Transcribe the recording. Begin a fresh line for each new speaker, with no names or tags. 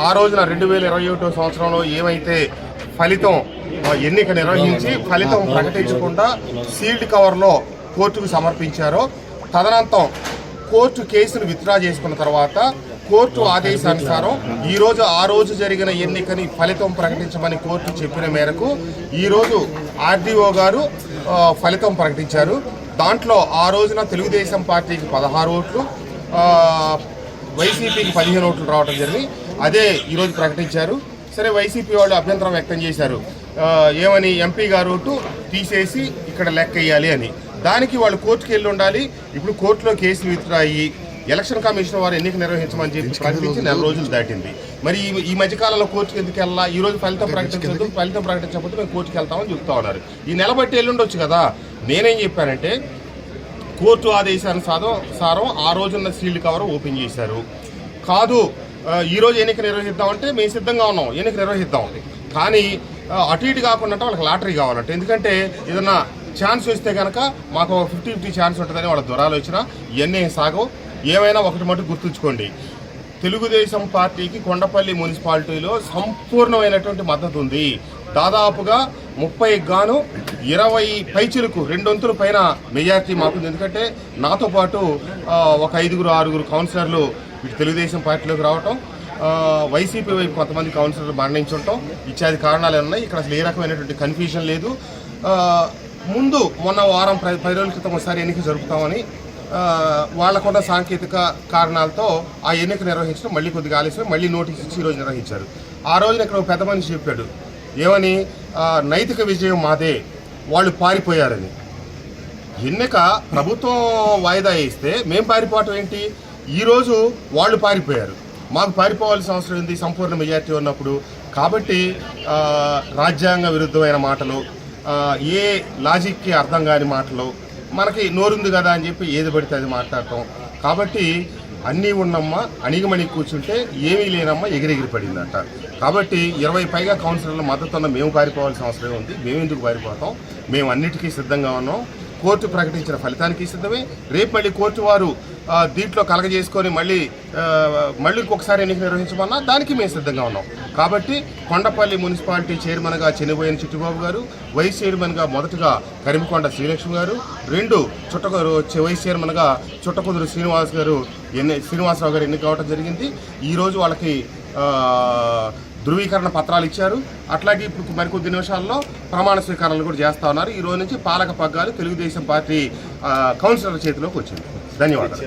ఆ రోజున 2021 సంవత్సరంలో ఏమైతే ఫలితం ఎన్నిక నిర్వహించి ఫలితం ప్రకటించకుండా సీల్డ్ కవర్లో కోర్టుకు సమర్పించారో, తదనంతరం కోర్టు కేసును విత్డ్రా చేసుకున్న తర్వాత కోర్టు ఆదేశానుసారం ఈరోజు ఆ రోజు జరిగిన ఎన్నికని ఫలితం ప్రకటించమని కోర్టు చెప్పిన మేరకు ఈరోజు ఆర్డీఓ గారు ఫలితం ప్రకటించారు. దాంట్లో ఆ రోజున తెలుగుదేశం పార్టీకి 16 ఓట్లు, వైసీపీకి 15 ఓట్లు రావడం జరిగింది. అదే ఈరోజు ప్రకటించారు. సరే, వైసీపీ వాళ్ళు అభ్యంతరం వ్యక్తం చేశారు. ఏమని, ఎంపీ గారు ఓటు తీసేసి ఇక్కడ లెక్క వేయాలి అని. దానికి వాళ్ళు కోర్టుకు వెళ్ళి ఉండాలి. ఇప్పుడు కోర్టులో కేసులు విత్డ్రా అయ్యి ఎలక్షన్ కమిషన్ వారు ఎన్నిక నిర్వహించమని చెప్పి ప్రకటించి 4 రోజులు దాటింది. మరి ఈ మధ్యకాలంలో కోర్టుకు ఎందుకు వెళ్ళాలా? ఈ రోజు ఫలితం ప్రకటించదు, ఫలితం ప్రకటించకపోతే మేము కోర్టుకు వెళ్తామని చెప్తా ఉన్నారు. ఈ నెల బట్టి వెళ్ళుండొచ్చు కదా. నేనేం చెప్పానంటే, కోర్టు ఆదేశానుసారం ఆ రోజున్న సీల్డ్ కవర్ ఓపెన్ చేశారు. కాదు, ఈరోజు ఎన్నిక నిర్వహిద్దామంటే మేము సిద్ధంగా ఉన్నాం, ఎన్నిక నిర్వహిద్దాం. కానీ అటు ఇటు కాకుండా వాళ్ళకి లాటరీ కావాలంటే, ఎందుకంటే ఏదన్నా ఛాన్స్ వస్తే కనుక మాకు 50-50 ఛాన్స్ ఉంటుందని వాళ్ళ దురాలోచన. ఇవన్నీ సాగవు. ఏమైనా ఒకటి మటు గుర్తుంచుకోండి, తెలుగుదేశం పార్టీకి కొండపల్లి మున్సిపాలిటీలో సంపూర్ణమైనటువంటి మద్దతు ఉంది. దాదాపుగా 30 గాను 20 పైచిలకు 2 వంతుల పైన మెజార్టీ మాకుంది. ఎందుకంటే నాతో పాటు ఒక 5-6 కౌన్సిలర్లు ఇటు తెలుగుదేశం పార్టీలోకి రావటం, వైసీపీ వైపు కొంతమంది కౌన్సిలర్లు మరణించడం ఇత్యాది కారణాలు ఉన్నాయి. ఇక్కడ అసలు ఏ రకమైనటువంటి కన్ఫ్యూజన్ లేదు. ముందు మొన్న వారం 10 రోజుల క్రితం ఒకసారి ఎన్నిక జరుపుతామని వాళ్ళకున్న సాంకేతిక కారణాలతో ఆ ఎన్నిక నిర్వహించడం మళ్ళీ కొద్దిగా ఆలస్యం, మళ్ళీ నోటీస్ ఇచ్చి ఈరోజు నిర్వహించారు. ఆ రోజున ఇక్కడ ఒక పెద్ద మనిషి చెప్పాడు, ఏమని, నైతిక విజయం మాదే, వాళ్ళు పారిపోయారని. ఎన్నిక ప్రభుత్వం వాయిదా వేస్తే మేము పారిపోవటం ఏంటి? ఈరోజు వాళ్ళు పారిపోయారు, మాకు పారిపోవాల్సిన అవసరం ఏంటి సంపూర్ణ మెజార్టీ ఉన్నప్పుడు? కాబట్టి రాజ్యాంగ విరుద్ధమైన మాటలు, ఏ లాజిక్కి అర్థం కాని మాటలు, మనకి నోరుంది కదా అని చెప్పి ఏది పడితే అది మాట్లాడటం. కాబట్టి అన్నీ ఉన్నమ్మా అణిగిమణి కూర్చుంటే ఏమీ లేనమ్మా ఎగిరెగిరి పడిందంట. కాబట్టి 20 పైగా కౌన్సిలర్ల మద్దతు ఉన్న మేము పారిపోవాల్సిన అవసరం ఉంది. మేము ఎందుకు పారిపోతాం? మేము అన్నిటికీ సిద్ధంగా ఉన్నాం. కోర్టు ప్రకటించిన ఫలితానికి సిద్ధమే. రేపు మళ్ళీ కోర్టు వారు దీంట్లో కలగజేసుకొని మళ్ళీ ఇంకొకసారి ఎన్నిక నిర్వహించమన్నా దానికి మేము సిద్ధంగా ఉన్నాం. కాబట్టి కొండపల్లి మున్సిపాలిటీ చైర్మన్గా చెన్నిబోయిన చిట్టిబాబు గారు, వైస్ చైర్మన్గా మొదటగా కరిమికొండ శ్రీలక్ష్మి గారు, 2 వైస్ చైర్మన్గా చుట్టకుదురు శ్రీనివాసరావు గారు ఎన్నిక కావడం జరిగింది. ఈరోజు వాళ్ళకి ధృవీకరణ పత్రాలు ఇచ్చారు. అట్లాగే ఇప్పుడు మరికొద్ది నిమిషాల్లో ప్రమాణ స్వీకారాలు కూడా చేస్తా ఉన్నారు. ఈ రోజు నుంచి పాలక పగ్గాలు తెలుగుదేశం పార్టీ కౌన్సిలర్ చేతిలోకి వచ్చింది. ధన్యవాదాలు.